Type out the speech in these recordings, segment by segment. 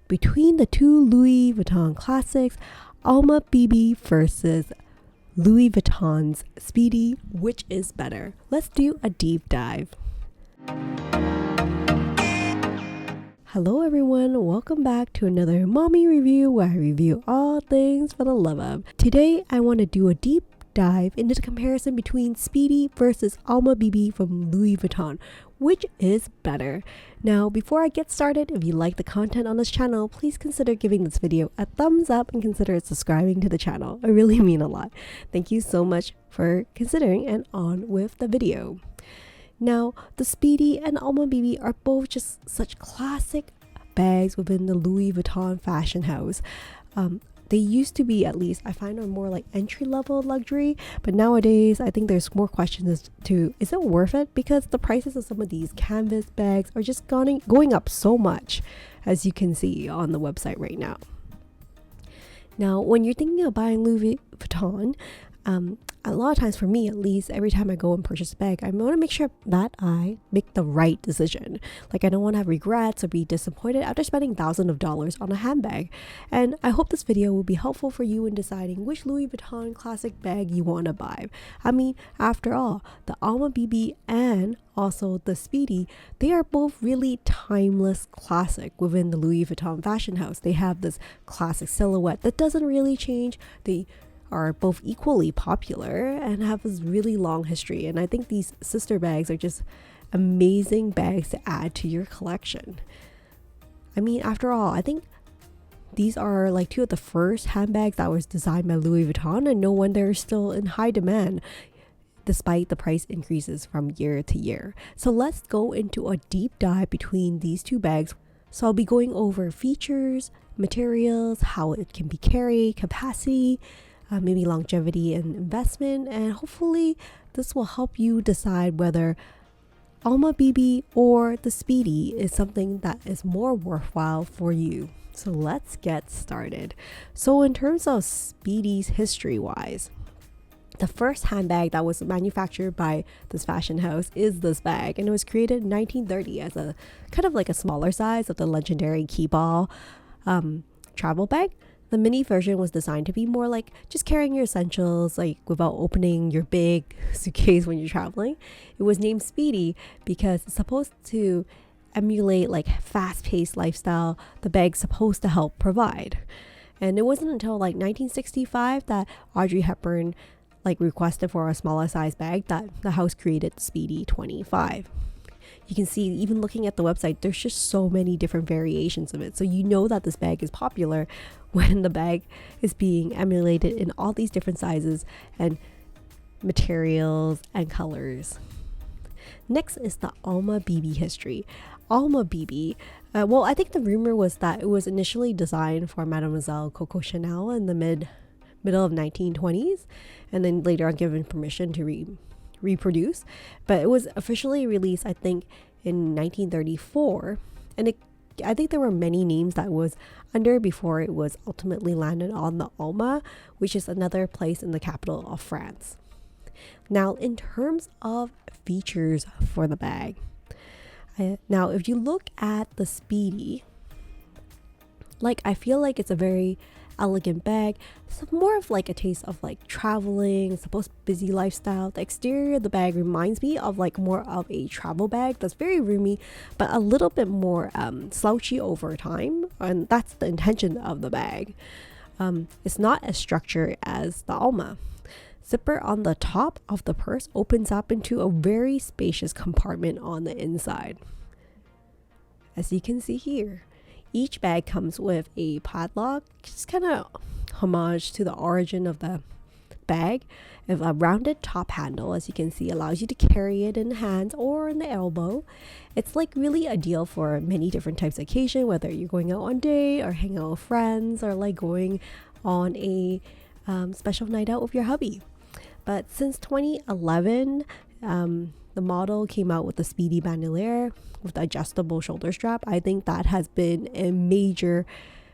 between the two Louis Vuitton classics, ALMA BB versus Louis Vuitton's Speedy. Which is better? Let's do a deep dive. Hello everyone, welcome back to another mommy review where I review all things for the love of. Today I want to do a deep dive into the comparison between Speedy versus ALMA BB from Louis Vuitton. Which is better? Now, before I get started, if you like the content on this channel, please consider giving this video a thumbs up and consider subscribing to the channel. I really mean a lot. Thank you so much for considering, and on with the video. Now, the Speedy and ALMA BB are both just such classic bags within the Louis Vuitton fashion house. They used to be, at least I find, are more like entry-level luxury, but nowadays I think there's more questions as to, is it worth it? Because the prices of some of these canvas bags are just going up so much, as you can see on the website right now. Now, when you're thinking of buying Louis Vuitton, a lot of times, for me at least, every time I go and purchase a bag, I want to make sure that I make the right decision. Like, I don't want to have regrets or be disappointed after spending thousands of dollars on a handbag. And I hope this video will be helpful for you in deciding which Louis Vuitton classic bag you want to buy. I mean, after all, the ALMA BB and also the Speedy, they are both really timeless classic within the Louis Vuitton fashion house. They have this classic silhouette that doesn't really change. They are both equally popular and have this really long history, and I think these sister bags are just amazing bags to add to your collection. I mean, after all, I think these are like two of the first handbags that was designed by Louis Vuitton, and no wonder they're still in high demand despite the price increases from year to year. So let's go into a deep dive between these two bags. So I'll be going over features, materials, how it can be carried, capacity, maybe longevity and investment, and hopefully this will help you decide whether ALMA BB or the Speedy is something that is more worthwhile for you. So let's get started. So in terms of Speedy's history wise, the first handbag that was manufactured by this fashion house is this bag, and it was created in 1930 as a kind of like a smaller size of the legendary Keyball travel bag. The mini version was designed to be more like just carrying your essentials, like without opening your big suitcase when you're traveling. It was named Speedy because it's supposed to emulate like fast-paced lifestyle the bag's supposed to help provide. And it wasn't until like 1965 that Audrey Hepburn like requested for a smaller size bag that the house created Speedy 25. You can see, even looking at the website, there's just so many different variations of it. So you know that this bag is popular when the bag is being emulated in all these different sizes and materials and colors. Next is the ALMA BB history. ALMA BB, well, I think the rumor was that it was initially designed for Mademoiselle Coco Chanel in the middle of 1920s, and then later on given permission to reproduce, but it was officially released I think in 1934, and I think there were many names that was under before it was ultimately landed on the ALMA, which is another place in the capital of France. Now, in terms of features for the bag, now if you look at the Speedy, like, I feel like it's a very elegant bag. It's more of like a taste of like traveling, supposed busy lifestyle. The exterior of the bag reminds me of like more of a travel bag that's very roomy, but a little bit more slouchy over time, and that's the intention of the bag. It's not as structured as the ALMA. Zipper on the top of the purse opens up into a very spacious compartment on the inside, as you can see here. Each bag comes with a padlock, just kind of homage to the origin of the bag. With a rounded top handle, as you can see, allows you to carry it in the hands or in the elbow. It's like really ideal for many different types of occasion, whether you're going out on a date or hanging out with friends, or like going on a special night out with your hubby. But since 2011, the model came out with the Speedy bandolier with the adjustable shoulder strap. I think that has been a major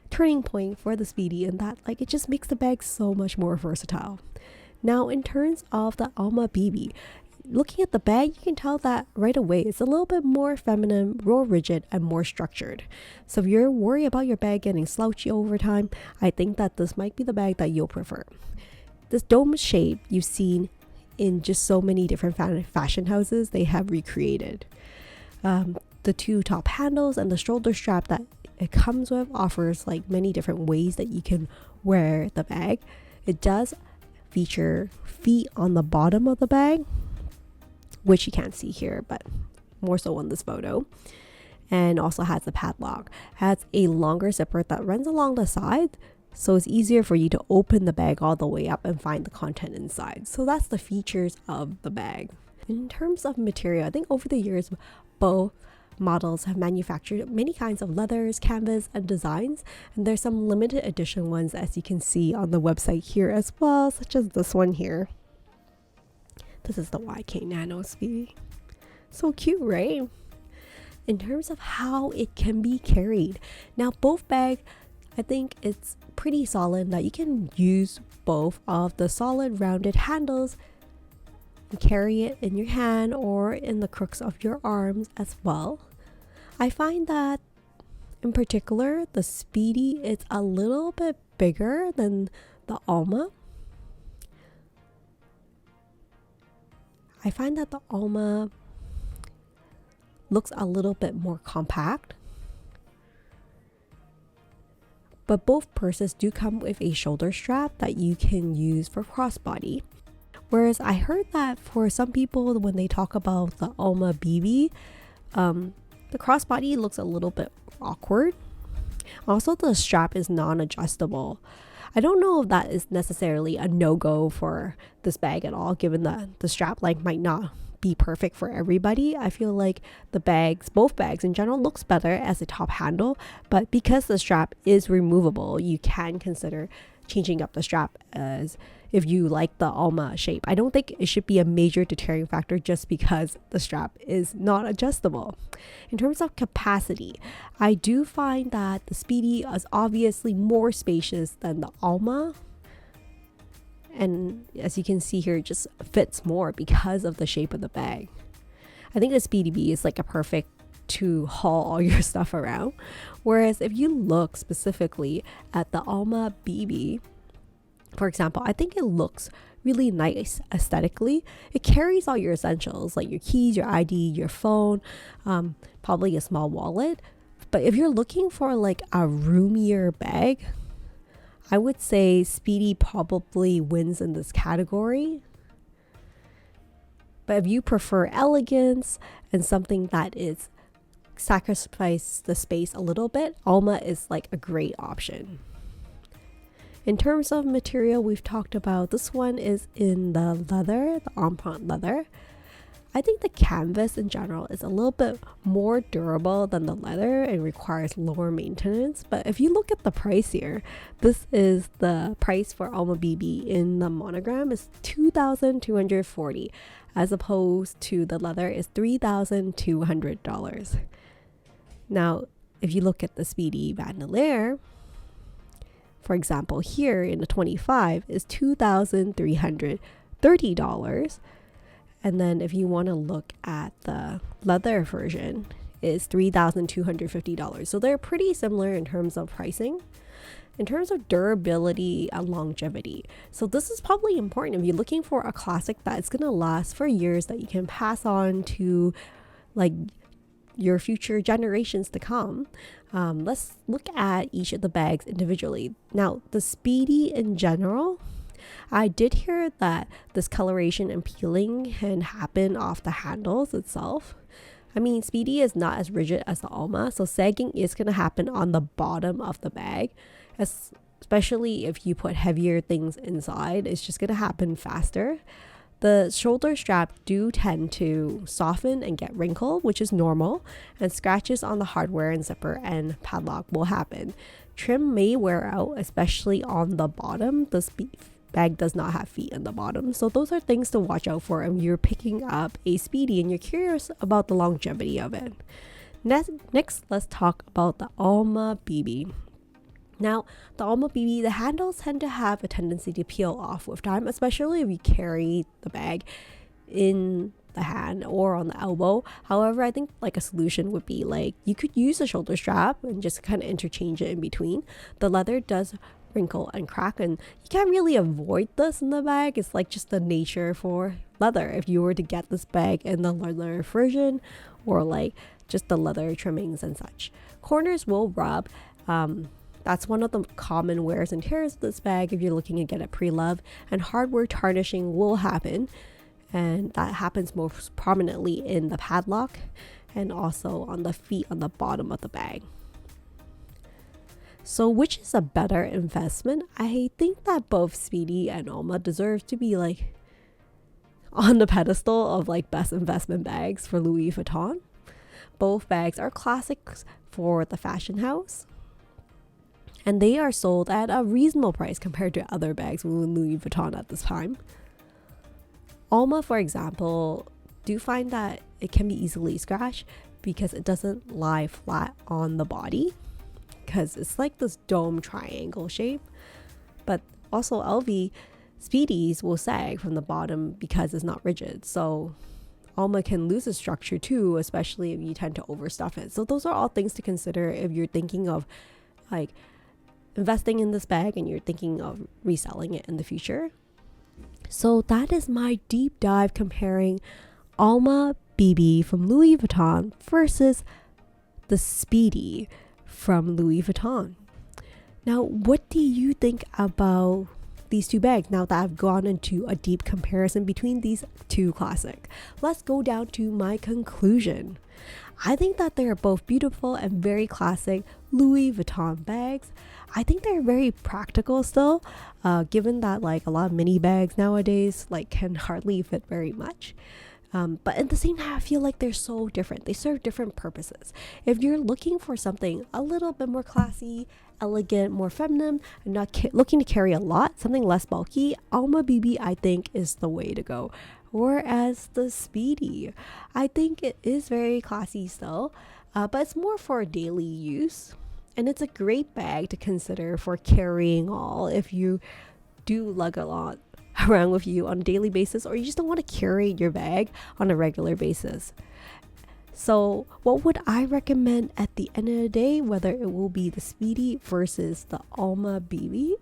turning point for the Speedy, and that like it just makes the bag so much more versatile. Now, in terms of the ALMA BB, looking at the bag, you can tell that right away. It's a little bit more feminine, more rigid, and more structured. So if you're worried about your bag getting slouchy over time, I think that this might be the bag that you'll prefer. This dome shape you've seen in just so many different fashion houses they have recreated. The two top handles and the shoulder strap that it comes with offers like many different ways that you can wear the bag. It does feature feet on the bottom of the bag, which you can't see here, but more so on this photo. And also has a padlock. Has a longer zipper that runs along the side, so it's easier for you to open the bag all the way up and find the content inside. So that's the features of the bag. In terms of material, I think over the years, both models have manufactured many kinds of leathers, canvas, and designs, and there's some limited edition ones as you can see on the website here as well, such as this one here. This is the YK Nano Speedy. So cute, right? In terms of how it can be carried, now both bags, I think it's pretty solid that you can use both of the solid rounded handles and carry it in your hand or in the crooks of your arms as well. I find that in particular the Speedy is a little bit bigger than the ALMA. I find that the ALMA looks a little bit more compact, but both purses do come with a shoulder strap that you can use for crossbody. Whereas I heard that for some people, when they talk about the ALMA BB, the crossbody looks a little bit awkward. Also, the strap is non-adjustable. I don't know if that is necessarily a no-go for this bag at all, given that the strap like might not be perfect for everybody. I feel like the bags, both bags in general, looks better as a top handle, but because the strap is removable, you can consider changing up the strap as if you like the ALMA shape. I don't think it should be a major deterring factor just because the strap is not adjustable. In terms of capacity, I do find that the Speedy is obviously more spacious than the ALMA, and as you can see here, it just fits more because of the shape of the bag. I think the Speedy B is like a perfect to haul all your stuff around, whereas if you look specifically at the ALMA BB, for example, I think it looks really nice aesthetically. It carries all your essentials like your keys, your ID, your phone, probably a small wallet. But if you're looking for like a roomier bag, I would say Speedy probably wins in this category. But if you prefer elegance and something that is sacrifice the space a little bit, ALMA is like a great option. In terms of material, we've talked about this one is in the leather, the empreinte leather. I think the canvas in general is a little bit more durable than the leather and requires lower maintenance. But if you look at the price here, this is the price for ALMA BB in the monogram is $2,240, as opposed to the leather is $3,200. Now, if you look at the Speedy Bandolier, for example, here in the 25 is $2,330. And then if you want to look at the leather version, is $3,250. So they're pretty similar in terms of pricing. In terms of durability and longevity, so this is probably important if you're looking for a classic that's going to last for years, that you can pass on to like your future generations to come. Let's look at each of the bags individually. Now, the Speedy in general, I did hear that this coloration and peeling can happen off the handles itself. I mean, Speedy is not as rigid as the ALMA, so sagging is going to happen on the bottom of the bag, especially if you put heavier things inside. It's just going to happen faster. The shoulder strap do tend to soften and get wrinkled, which is normal, and scratches on the hardware and zipper and padlock will happen. Trim may wear out, especially on the bottom. The bag does not have feet on the bottom, so those are things to watch out for if you're picking up a Speedy and you're curious about the longevity of it. Next, let's talk about the ALMA BB. Now, the ALMA BB, the handles tend to have a tendency to peel off with time, especially if you carry the bag in the hand or on the elbow. However, I think like a solution would be like you could use a shoulder strap and just kind of interchange it in between. The leather does wrinkle and crack, and you can't really avoid this in the bag. It's like just the nature for leather. If you were to get this bag in the leather version or like just the leather trimmings and such, corners will rub. That's one of the common wears and tears of this bag if you're looking to get it pre-loved, and hardware tarnishing will happen, and that happens most prominently in the padlock and also on the feet on the bottom of the bag. So which is a better investment? I think that both Speedy and ALMA deserve to be like on the pedestal of like best investment bags for Louis Vuitton. Both bags are classics for the fashion house, and they are sold at a reasonable price compared to other bags with Louis Vuitton at this time. ALMA, for example, do find that it can be easily scratched because it doesn't lie flat on the body, because it's like this dome triangle shape. But also LV Speedies will sag from the bottom because it's not rigid, so ALMA can lose its structure too, especially if you tend to overstuff it. So those are all things to consider if you're thinking of like investing in this bag and you're thinking of reselling it in the future. So that is my deep dive comparing ALMA BB from Louis Vuitton versus the Speedy from Louis Vuitton. Now, what do you think about these two bags now that I've gone into a deep comparison between these two classics? Let's go down to my conclusion. I think that they're both beautiful and very classic Louis Vuitton bags. I think they're very practical still, given that like a lot of mini bags nowadays like can hardly fit very much. But at the same time, I feel like they're so different. They serve different purposes. If you're looking for something a little bit more classy, elegant, more feminine, and not looking to carry a lot, something less bulky, ALMA BB I think is the way to go. Whereas the Speedy, I think it is very classy still, but it's more for daily use. And it's a great bag to consider for carrying all if you do lug a lot around with you on a daily basis, or you just don't want to carry your bag on a regular basis. So what would I recommend at the end of the day, whether it will be the Speedy versus the ALMA BB?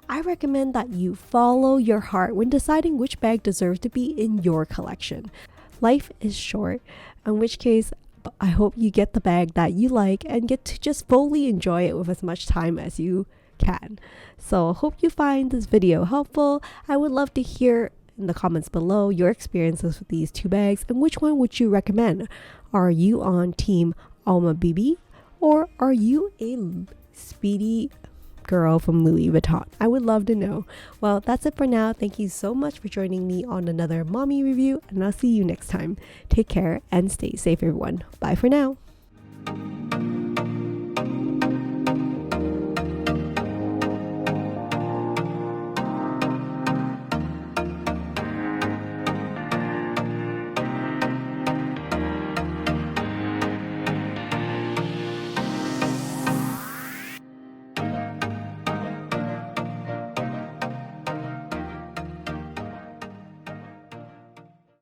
I recommend that you follow your heart when deciding which bag deserves to be in your collection. Life is short, in which case I hope you get the bag that you like and get to just fully enjoy it with as much time as you can. So I hope you find this video helpful. I would love to hear in the comments below your experiences with these two bags and which one would you recommend. Are you on team ALMA BB or are you a Speedy girl from Louis Vuitton? I would love to know. Well, that's it for now. Thank you so much for joining me on another mommy review, and I'll see you next time. Take care and stay safe, everyone. Bye for now.